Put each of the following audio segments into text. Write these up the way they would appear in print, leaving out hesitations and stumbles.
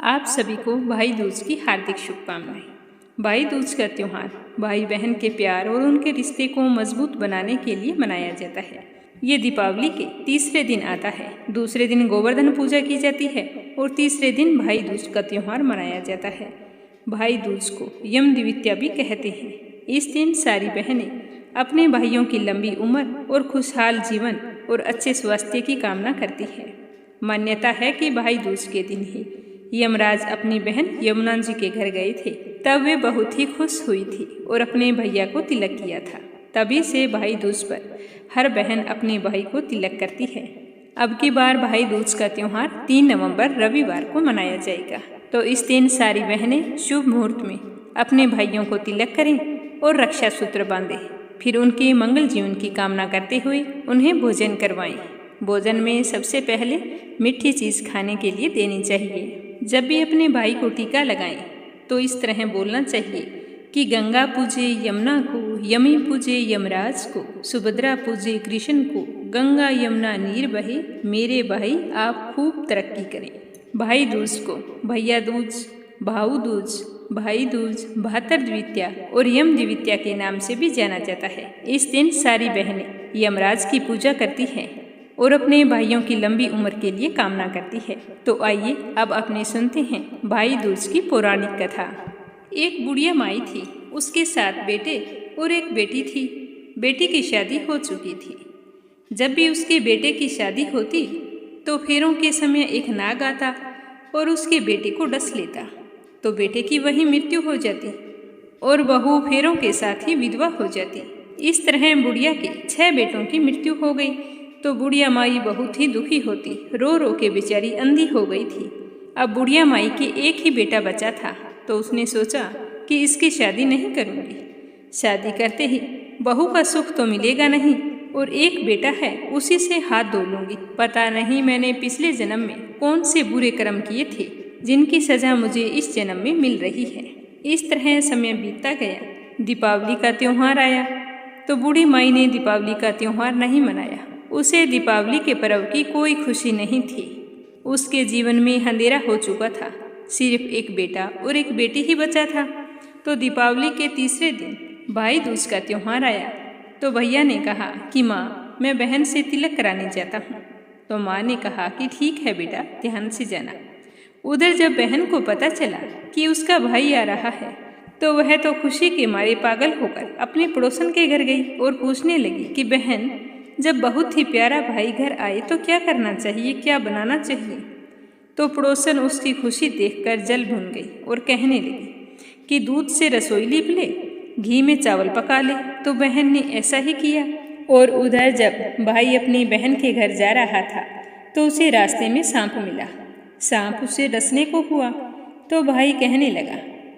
आप सभी को भाई दूज की हार्दिक शुभकामनाएं। भाई दूज का त्यौहार भाई बहन के प्यार और उनके रिश्ते को मजबूत बनाने के लिए मनाया जाता है। ये दीपावली के तीसरे दिन आता है। दूसरे दिन गोवर्धन पूजा की जाती है और तीसरे दिन भाई दूज का त्यौहार मनाया जाता है। भाई दूज को यम द्वितीया भी कहते हैं। इस दिन सारी बहनें अपने भाइयों की लंबी उम्र और खुशहाल जीवन और अच्छे स्वास्थ्य की कामना करती हैं। मान्यता है कि भाई दूज के दिन ही यमराज अपनी बहन यमुना जी के घर गए थे। तब वे बहुत ही खुश हुई थी और अपने भैया को तिलक किया था। तभी से भाई दूज पर हर बहन अपने भाई को तिलक करती है। अब की बार भाई दूज का त्यौहार 3 नवंबर रविवार को मनाया जाएगा। तो इस दिन सारी बहनें शुभ मुहूर्त में अपने भाइयों को तिलक करें और रक्षा सूत्र बांधें। फिर उनके मंगल जीवन की कामना करते हुए उन्हें भोजन करवाएं। भोजन में सबसे पहले मीठी चीज़ खाने के लिए देनी चाहिए। जब भी अपने भाई को टीका लगाएं तो इस तरह बोलना चाहिए कि गंगा पूजे यमुना को, यमी पूजे यमराज को, सुभद्रा पूजे कृष्ण को, गंगा यमुना नीर बहे, मेरे भाई आप खूब तरक्की करें। भाई दूज को भैया दूज, भाऊ दूज, भाई दूज, भातर द्वितीया और यम द्वितीया के नाम से भी जाना जाता है। इस दिन सारी बहनें यमराज की पूजा करती हैं और अपने भाइयों की लंबी उम्र के लिए कामना करती है। तो आइए अब अपने सुनते हैं भाई दूज की पौराणिक कथा। एक बुढ़िया माई थी, उसके 7 बेटे और एक बेटी थी। बेटी की शादी हो चुकी थी। जब भी उसके बेटे की शादी होती तो फेरों के समय एक नाग आता और उसके बेटे को डस लेता, तो बेटे की वहीं मृत्यु हो जाती और बहू फेरों के साथ ही विधवा हो जाती। इस तरह बुढ़िया के 6 बेटों की मृत्यु हो गई। तो बुढ़िया माई बहुत ही दुखी होती, रो रो के बेचारी अंधी हो गई थी। अब बुढ़िया माई के एक ही बेटा बचा था, तो उसने सोचा कि इसकी शादी नहीं करूँगी। शादी करते ही बहू का सुख तो मिलेगा नहीं और एक बेटा है उसी से हाथ धो लूँगी। पता नहीं मैंने पिछले जन्म में कौन से बुरे कर्म किए थे जिनकी सजा मुझे इस जन्म में मिल रही है। इस तरह समय बीतता गया। दीपावली का त्यौहार आया तो बूढ़ी माई ने दीपावली का त्यौहार नहीं मनाया। उसे दीपावली के पर्व की कोई खुशी नहीं थी। उसके जीवन में अंधेरा हो चुका था। सिर्फ एक बेटा और एक बेटी ही बचा था। तो दीपावली के तीसरे दिन भाई दूज का त्यौहार आया तो भैया ने कहा कि माँ, मैं बहन से तिलक कराने जाता हूँ। तो माँ ने कहा कि ठीक है बेटा, ध्यान से जाना। उधर जब बहन को पता चला कि उसका भाई आ रहा है तो वह तो खुशी के मारे पागल होकर अपने पड़ोसन के घर गई और पूछने लगी कि बहन, जब बहुत ही प्यारा भाई घर आए तो क्या करना चाहिए, क्या बनाना चाहिए। तो पड़ोसन उसकी खुशी देखकर जल भून गई और कहने लगी कि दूध से रसोई लीप ले, घी में चावल पका ले। तो बहन ने ऐसा ही किया। और उधर जब भाई अपनी बहन के घर जा रहा था तो उसे रास्ते में सांप मिला। सांप उसे डसने को हुआ तो भाई कहने लगा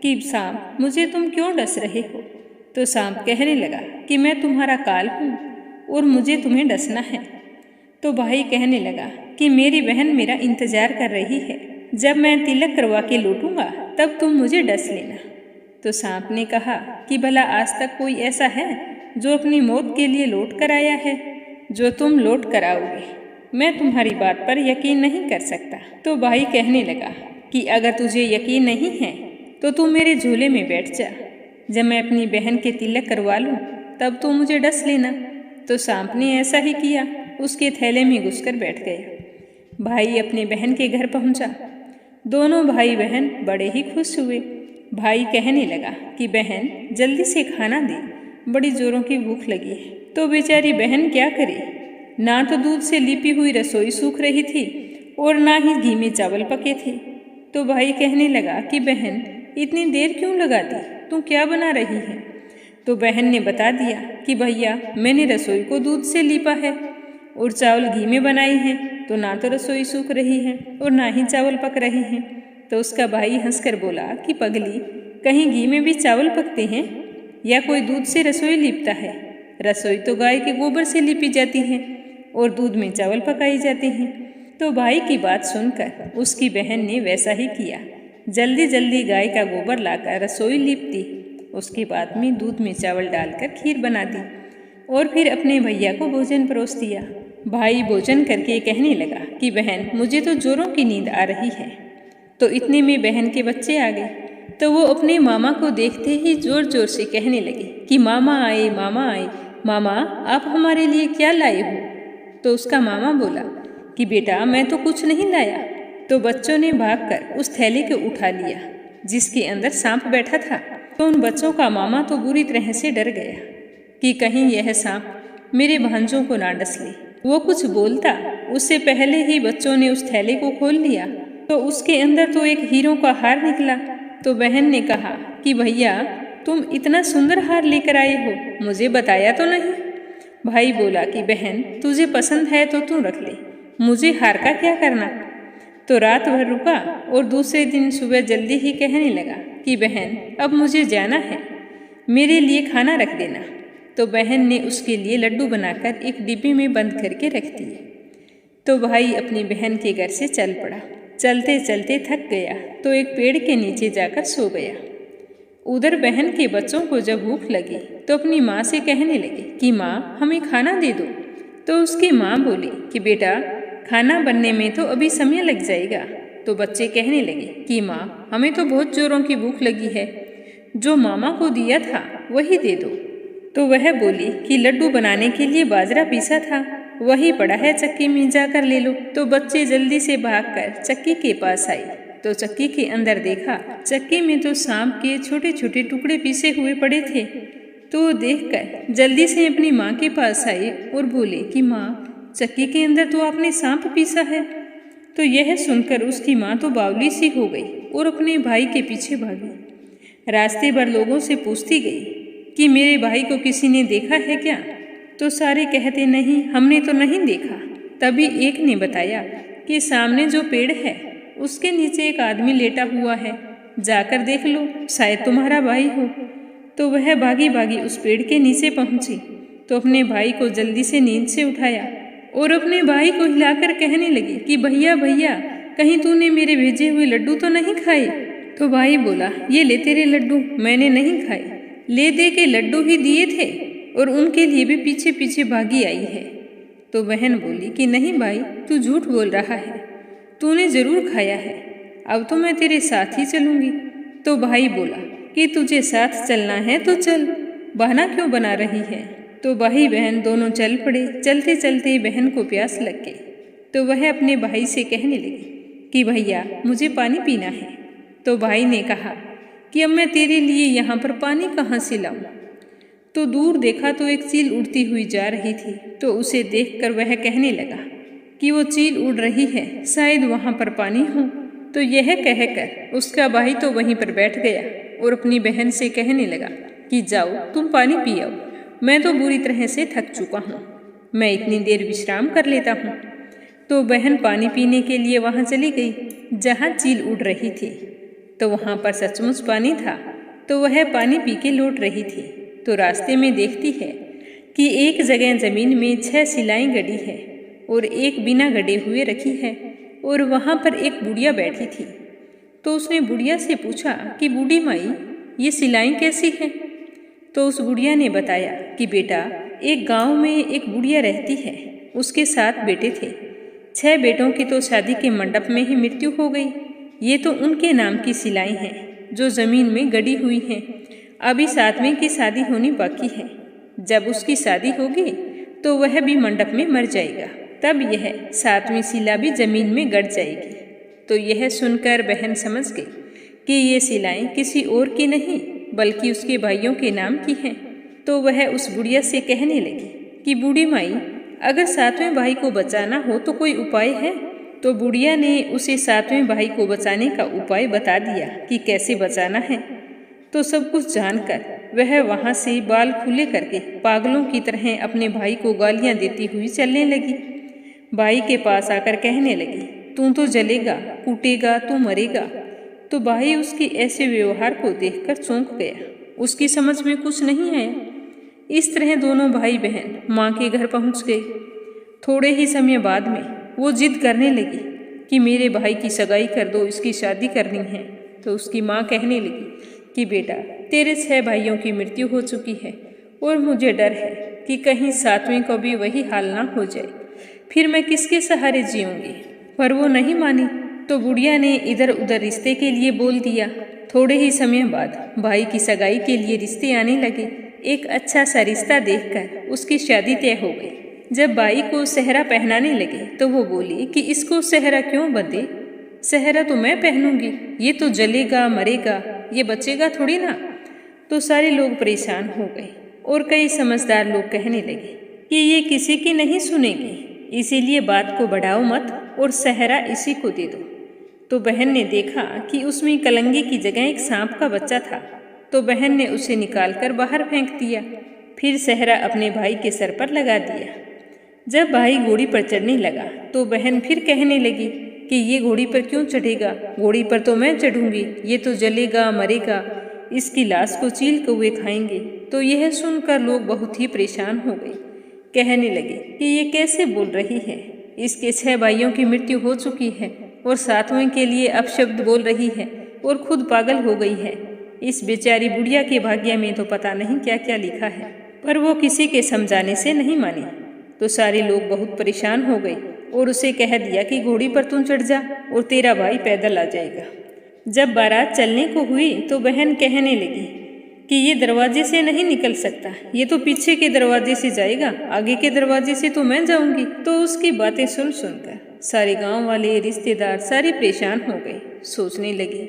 कि सांप, मुझे तुम क्यों डस रहे हो। तो सांप कहने लगा कि मैं तुम्हारा काल हूँ और मुझे तुम्हें डसना है। तो भाई कहने लगा कि मेरी बहन मेरा इंतजार कर रही है, जब मैं तिलक करवा के लौटूंगा तब तुम मुझे डस लेना। तो सांप ने कहा कि भला आज तक कोई ऐसा है जो अपनी मौत के लिए लौट कर आया है जो तुम लौट कर आओगे। मैं तुम्हारी बात पर यकीन नहीं कर सकता। तो भाई कहने लगा कि अगर तुझे यकीन नहीं है तो तू मेरे झूले में बैठ जा, जब मैं अपनी बहन के तिलक करवा लूँ तब तू मुझे डस लेना। तो सांप ने ऐसा ही किया, उसके थैले में घुसकर बैठ गया। भाई अपने बहन के घर पहुंचा। दोनों भाई बहन बड़े ही खुश हुए। भाई कहने लगा कि बहन, जल्दी से खाना दे, बड़ी जोरों की भूख लगी है। तो बेचारी बहन क्या करे, ना तो दूध से लिपी हुई रसोई सूख रही थी और ना ही घी में चावल पके थे। तो भाई कहने लगा कि बहन, इतनी देर क्यों लगा दी, तू क्या बना रही है। तो बहन ने बता दिया कि भैया, मैंने रसोई को दूध से लीपा है और चावल घी में बनाई हैं, तो ना तो रसोई सूख रही है और ना ही चावल पक रहे हैं। तो उसका भाई हंसकर बोला कि पगली, कहीं घी में भी चावल पकते हैं या कोई दूध से रसोई लीपता है। रसोई तो गाय के गोबर से लीपी जाती है और दूध में चावल पकाई जाते हैं। तो भाई की बात सुनकर उसकी बहन ने वैसा ही किया। जल्दी जल्दी गाय का गोबर लाकर रसोई लीपती, उसके बाद में दूध में चावल डालकर खीर बना दी और फिर अपने भैया को भोजन परोस दिया। भाई भोजन करके कहने लगा कि बहन, मुझे तो जोरों की नींद आ रही है, तो इतने में बहन के बच्चे आ गए। तो वो अपने मामा को देखते ही जोर जोर से कहने लगे कि मामा आए, मामा आए, मामा आप हमारे लिए क्या लाए हो। तो उसका मामा बोला कि बेटा मैं तो कुछ नहीं लाया। तो बच्चों ने भागकर उस थैले को उठा लिया जिसके अंदर सांप बैठा था। तो उन बच्चों का मामा तो बुरी तरह से डर गया कि कहीं यह सांप मेरे भांजों को ना डस ले। वो कुछ बोलता उससे पहले ही बच्चों ने उस थैले को खोल लिया। तो उसके अंदर तो एक हीरों का हार निकला। तो बहन ने कहा कि भैया तुम इतना सुंदर हार लेकर आए हो, मुझे बताया तो नहीं। भाई बोला कि बहन तुझे पसंद है तो तू रख ले, मुझे हार का क्या करना। तो रात भर रुका और दूसरे दिन सुबह जल्दी ही कहने लगा कि बहन अब मुझे जाना है, मेरे लिए खाना रख देना। तो बहन ने उसके लिए लड्डू बनाकर एक डिब्बे में बंद करके रख दिए। तो भाई अपनी बहन के घर से चल पड़ा। चलते चलते थक गया तो एक पेड़ के नीचे जाकर सो गया। उधर बहन के बच्चों को जब भूख लगी तो अपनी माँ से कहने लगे कि माँ हमें खाना दे दो। तो उसकी माँ बोली कि बेटा खाना बनने में तो अभी समय लग जाएगा। तो बच्चे कहने लगे कि माँ हमें तो बहुत जोरों की भूख लगी है, जो मामा को दिया था वही दे दो। तो वह बोली कि लड्डू बनाने के लिए बाजरा पीसा था, वही पड़ा है चक्की में, जाकर ले लो। तो बच्चे जल्दी से भागकर चक्की के पास आए। तो चक्की के अंदर देखा, चक्की में तो सांप के छोटे छोटे टुकड़े पीसे हुए पड़े थे। तो वो देखकर जल्दी से अपनी माँ के पास आए और बोले कि माँ चक्की के अंदर तो आपने सांप पीसा है। तो यह सुनकर उसकी माँ तो बावली सी हो गई और अपने भाई के पीछे भागी। रास्ते भर लोगों से पूछती गई कि मेरे भाई को किसी ने देखा है क्या। तो सारे कहते नहीं, हमने तो नहीं देखा। तभी एक ने बताया कि सामने जो पेड़ है उसके नीचे एक आदमी लेटा हुआ है, जाकर देख लो, शायद तुम्हारा भाई हो। तो वह भागी भागी उस पेड़ के नीचे पहुंची तो अपने भाई को जल्दी से नींद से उठाया और अपने भाई को हिलाकर कहने लगी कि भैया भैया कहीं तूने मेरे भेजे हुए लड्डू तो नहीं खाए। तो भाई बोला ये ले तेरे लड्डू, मैंने नहीं खाए, ले दे के लड्डू ही दिए थे और उनके लिए भी पीछे पीछे भागी आई है। तो बहन बोली कि नहीं भाई तू झूठ बोल रहा है, तूने जरूर खाया है, अब तो मैं तेरे साथ ही चलूंगी। तो भाई बोला कि तुझे साथ चलना है तो चल, बहाना क्यों बना रही है। तो भाई बहन दोनों चल पड़े। चलते चलते बहन को प्यास लग गई तो वह अपने भाई से कहने लगी कि भैया मुझे पानी पीना है। तो भाई ने कहा कि अब मैं तेरे लिए यहाँ पर पानी कहाँ से लाऊं। तो दूर देखा तो एक चील उड़ती हुई जा रही थी। तो उसे देखकर वह कहने लगा कि वो चील उड़ रही है, शायद वहाँ पर पानी हो। तो यह कहकर उसका भाई तो वहीं पर बैठ गया और अपनी बहन से कहने लगा कि जाओ तुम पानी पी आओ, मैं तो बुरी तरह से थक चुका हूँ, मैं इतनी देर विश्राम कर लेता हूँ। तो बहन पानी पीने के लिए वहाँ चली गई जहाँ चील उड़ रही थी। तो वहाँ पर सचमुच पानी था। तो वह पानी पी के लौट रही थी। तो रास्ते में देखती है कि एक जगह जमीन में 6 सिलाएं गड़ी है और एक बिना गड़े हुए रखी है और वहाँ पर एक बुढ़िया बैठी थी। तो उसने बुढ़िया से पूछा कि बूढ़ी माई ये सिलाएं कैसी हैं। तो उस बुढ़िया ने बताया कि बेटा एक गांव में एक बुढ़िया रहती है, उसके 7 बेटे थे, 6 बेटों की तो शादी के मंडप में ही मृत्यु हो गई। ये तो उनके नाम की सिलाई हैं जो जमीन में गड़ी हुई हैं। अभी 7वें की शादी होनी बाकी है, जब उसकी शादी होगी तो वह भी मंडप में मर जाएगा, तब यह 7वीं सिला भी जमीन में गड़ जाएगी। तो यह सुनकर बहन समझ गई कि ये सिलाएं किसी और की नहीं बल्कि उसके भाइयों के नाम की हैं। तो वह उस बुढ़िया से कहने लगी कि बूढ़ी माई अगर 7वें भाई को बचाना हो तो कोई उपाय है। तो बुढ़िया ने उसे 7वें भाई को बचाने का उपाय बता दिया कि कैसे बचाना है। तो सब कुछ जानकर वह वहाँ से बाल खुले करके पागलों की तरह अपने भाई को गालियाँ देती हुई चलने लगी। भाई के पास आकर कहने लगी तू तो जलेगा, कूटेगा तो मरेगा। तो भाई उसके ऐसे व्यवहार को देखकर चौंक गया, उसकी समझ में कुछ नहीं आया। इस तरह दोनों भाई बहन माँ के घर पहुँच गए। थोड़े ही समय बाद में वो जिद करने लगी कि मेरे भाई की सगाई कर दो, इसकी शादी करनी है। तो उसकी माँ कहने लगी कि बेटा तेरे 6 भाइयों की मृत्यु हो चुकी है और मुझे डर है कि कहीं 7वें को भी वही हाल ना हो जाए, फिर मैं किसके सहारे जीऊँगी। पर वो नहीं मानी तो बुढ़िया ने इधर उधर रिश्ते के लिए बोल दिया। थोड़े ही समय बाद भाई की सगाई के लिए रिश्ते आने लगे। एक अच्छा सा रिश्ता देखकर उसकी शादी तय हो गई। जब भाई को सेहरा पहनाने लगे तो वो बोली कि इसको सेहरा क्यों बंधे, सेहरा तो मैं पहनूंगी, ये तो जलेगा मरेगा, ये बचेगा थोड़ी ना। तो सारे लोग परेशान हो गए और कई समझदार लोग कहने लगे कि ये किसी की नहीं सुनेगी, इसीलिए बात को बढ़ाओ मत और सेहरा इसी को दे दो। तो बहन ने देखा कि उसमें कलंगी की जगह एक सांप का बच्चा था, तो बहन ने उसे निकालकर बाहर फेंक दिया। फिर सेहरा अपने भाई के सर पर लगा दिया। जब भाई घोड़ी पर चढ़ने लगा तो बहन फिर कहने लगी कि ये घोड़ी पर क्यों चढ़ेगा, घोड़ी पर तो मैं चढ़ूंगी, ये तो जलेगा मरेगा, इसकी लाश को चील कौवे खाएंगे। तो यह सुनकर लोग बहुत ही परेशान हो गए। कहने लगे कि ये कैसे बोल रही है, इसके 6 भाइयों की मृत्यु हो चुकी है और 7वें के लिए अपशब्द बोल रही है और खुद पागल हो गई है। इस बेचारी बुढ़िया के भाग्य में तो पता नहीं क्या क्या लिखा है, पर वो किसी के समझाने से नहीं मानी। तो सारे लोग बहुत परेशान हो गए और उसे कह दिया कि घोड़ी पर तुम चढ़ जा और तेरा भाई पैदल आ जाएगा। जब बारात चलने को हुई तो बहन कहने लगी कि ये दरवाजे से नहीं निकल सकता, ये तो पीछे के दरवाजे से जाएगा, आगे के दरवाजे से तो मैं जाऊंगी। तो उसकी बातें सुन सुनकर सारे गांव वाले रिश्तेदार सारे परेशान हो गए। सोचने लगे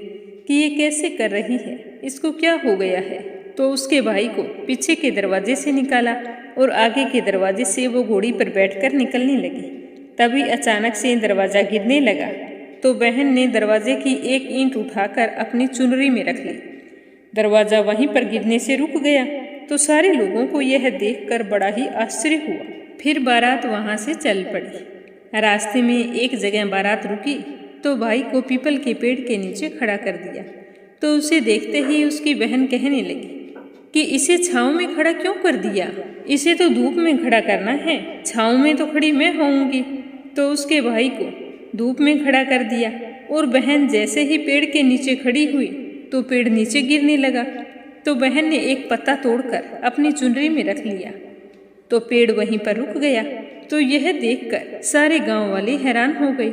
कि ये कैसे कर रही है, इसको क्या हो गया है। तो उसके भाई को पीछे के दरवाजे से निकाला और आगे के दरवाजे से वो घोड़ी पर बैठकर निकलने लगी। तभी अचानक से दरवाजा गिरने लगा। तो बहन ने दरवाजे की एक ईंट उठाकर अपनी चुनरी में रख ली। दरवाजा वहीं पर गिरने से रुक गया। तो सारे लोगों को यह देखकर बड़ा ही आश्चर्य हुआ। फिर बारात वहां से चल पड़ी। रास्ते में एक जगह बारात रुकी तो भाई को पीपल के पेड़ के नीचे खड़ा कर दिया। तो उसे देखते ही उसकी बहन कहने लगी कि इसे छांव में खड़ा क्यों कर दिया, इसे तो धूप में खड़ा करना है, छांव में तो खड़ी मैं होऊंगी। तो उसके भाई को धूप में खड़ा कर दिया और बहन जैसे ही पेड़ के नीचे खड़ी हुई तो पेड़ नीचे गिरने लगा। तो बहन ने एक पत्ता तोड़कर अपनी चुनरी में रख लिया तो पेड़ वहीं पर रुक गया। तो यह देखकर सारे गांव वाले हैरान हो गए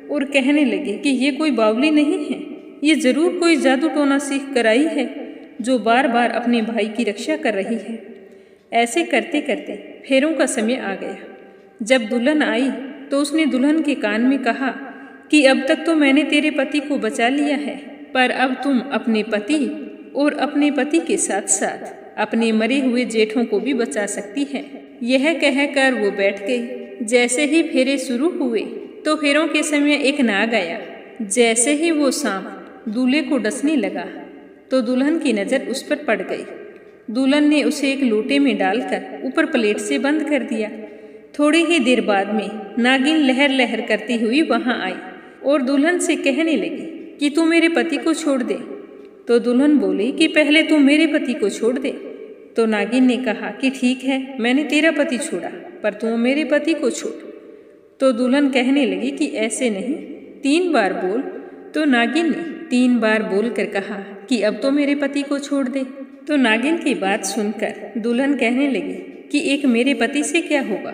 और कहने लगे कि ये कोई बावली नहीं है, ये जरूर कोई जादू टोना सीख कर आई है जो बार बार अपने भाई की रक्षा कर रही है। ऐसे करते करते फेरों का समय आ गया। जब दुल्हन आई तो उसने दुल्हन के कान में कहा कि अब तक तो मैंने तेरे पति को बचा लिया है, पर अब तुम अपने पति और अपने पति के साथ साथ अपने मरे हुए जेठों को भी बचा सकती है। यह कहकर वो बैठ गई। जैसे ही फेरे शुरू हुए तो फेरों के समय एक नाग आया। जैसे ही वो सांप दूल्हे को डसने लगा तो दुल्हन की नज़र उस पर पड़ गई। दुल्हन ने उसे एक लोटे में डालकर ऊपर प्लेट से बंद कर दिया। थोड़ी ही देर बाद में नागिन लहर लहर करती हुई वहां आई और दुल्हन से कहने लगी कि तू मेरे पति को छोड़ दे। तो दुल्हन बोली कि पहले तू मेरे पति को छोड़ दे। तो नागिन ने कहा कि ठीक है, मैंने तेरा पति छोड़ा, पर तू मेरे पति को छोड़। तो दुल्हन कहने लगी कि ऐसे नहीं, 3 बार बोल। तो नागिन ने 3 बार बोलकर कहा कि अब तो मेरे पति को छोड़ दे। तो नागिन की बात सुनकर दुल्हन कहने लगी कि एक मेरे पति से क्या होगा,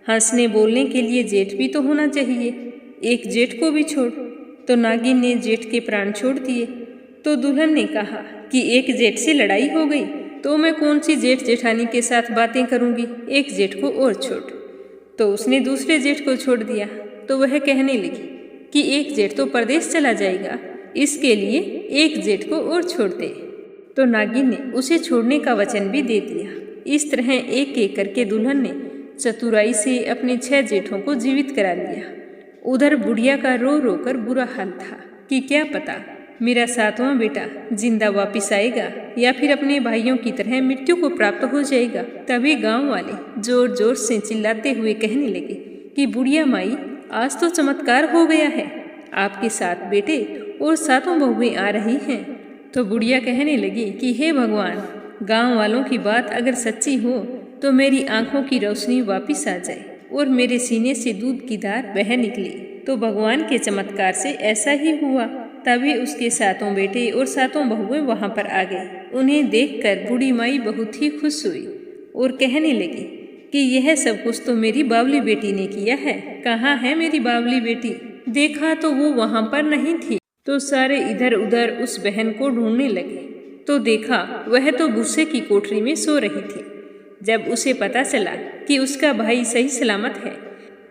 हंसने बोलने के लिए जेठ भी तो होना चाहिए, एक जेठ को भी छोड़। तो नागिन ने जेठ के प्राण छोड़ दिए। तो दुल्हन ने कहा कि एक जेठ से लड़ाई हो गई तो मैं कौन सी जेठ जेठानी के साथ बातें करूंगी, एक जेठ को और छोड़। तो उसने दूसरे जेठ को छोड़ दिया। तो वह कहने लगी कि एक जेठ तो परदेश चला जाएगा, इसके लिए एक जेठ को और छोड़ दे। तो नागिन ने उसे छोड़ने का वचन भी दे दिया। इस तरह एक एक करके दुल्हन ने चतुराई से अपने 6 जेठों को जीवित करा लिया। उधर बुढ़िया का रो रो कर बुरा हाल था कि क्या पता मेरा 7वां बेटा जिंदा वापिस आएगा या फिर अपने भाइयों की तरह मृत्यु को प्राप्त हो जाएगा। तभी गांव वाले जोर जोर से चिल्लाते हुए कहने लगे कि बुढ़िया माई, आज तो चमत्कार हो गया है, आपके 7 बेटे और 7 बहुएं आ रही हैं। तो बुढ़िया कहने लगी कि हे भगवान, गांव वालों की बात अगर सच्ची हो तो मेरी आंखों की रोशनी वापिस आ जाए और मेरे सीने से दूध की धार बह निकली। तो भगवान के चमत्कार से ऐसा ही हुआ। तभी उसके 7 बेटे और 7 बहुएं वहां पर आ गए। उन्हें देखकर बूढ़ी माई बहुत ही खुश हुई और कहने लगी कि यह सब कुछ तो मेरी बावली बेटी ने किया है। कहाँ है मेरी बावली बेटी? देखा तो वो वहाँ पर नहीं थी, तो सारे इधर उधर उस बहन को ढूंढने लगे। तो देखा वह तो भूसे की कोठरी में सो रही थी। जब उसे पता चला कि उसका भाई सही सलामत है,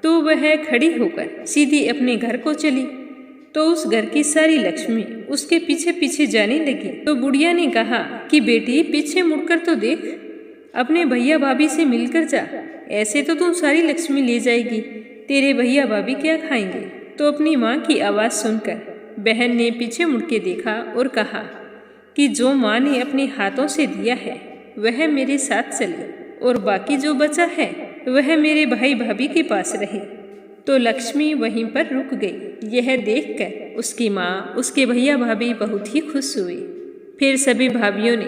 तो वह खड़ी होकर सीधी अपने घर को चली। तो उस घर की सारी लक्ष्मी उसके पीछे पीछे जाने लगी। तो बुढ़िया ने कहा कि बेटी पीछे मुड़कर तो देख, अपने भैया भाभी से मिलकर जा, ऐसे तो तुम सारी लक्ष्मी ले जाएगी, तेरे भैया भाभी क्या खाएंगे। तो अपनी माँ की आवाज़ सुनकर बहन ने पीछे मुड़ के देखा और कहा कि जो माँ ने अपने हाथों से दिया है वह मेरे साथ चले, और बाकी जो बचा है वह मेरे भाई भाभी के पास रहे। तो लक्ष्मी वहीं पर रुक गई। यह देखकर उसकी माँ, उसके भैया भाभी बहुत ही खुश हुए। फिर सभी भाभियों ने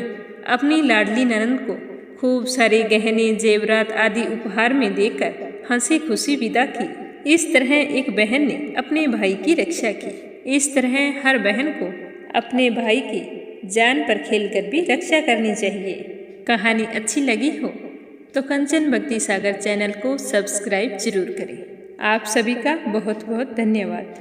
अपनी लाडली ननद को खूब सारे गहने जेवरात आदि उपहार में देकर हंसी खुशी विदा की। इस तरह एक बहन ने अपने भाई की रक्षा की। इस तरह हर बहन को अपने भाई की जान पर खेलकर भी रक्षा करनी चाहिए। कहानी अच्छी लगी हो तो कंचन भक्ति सागर चैनल को सब्सक्राइब जरूर करें। आप सभी का बहुत बहुत धन्यवाद।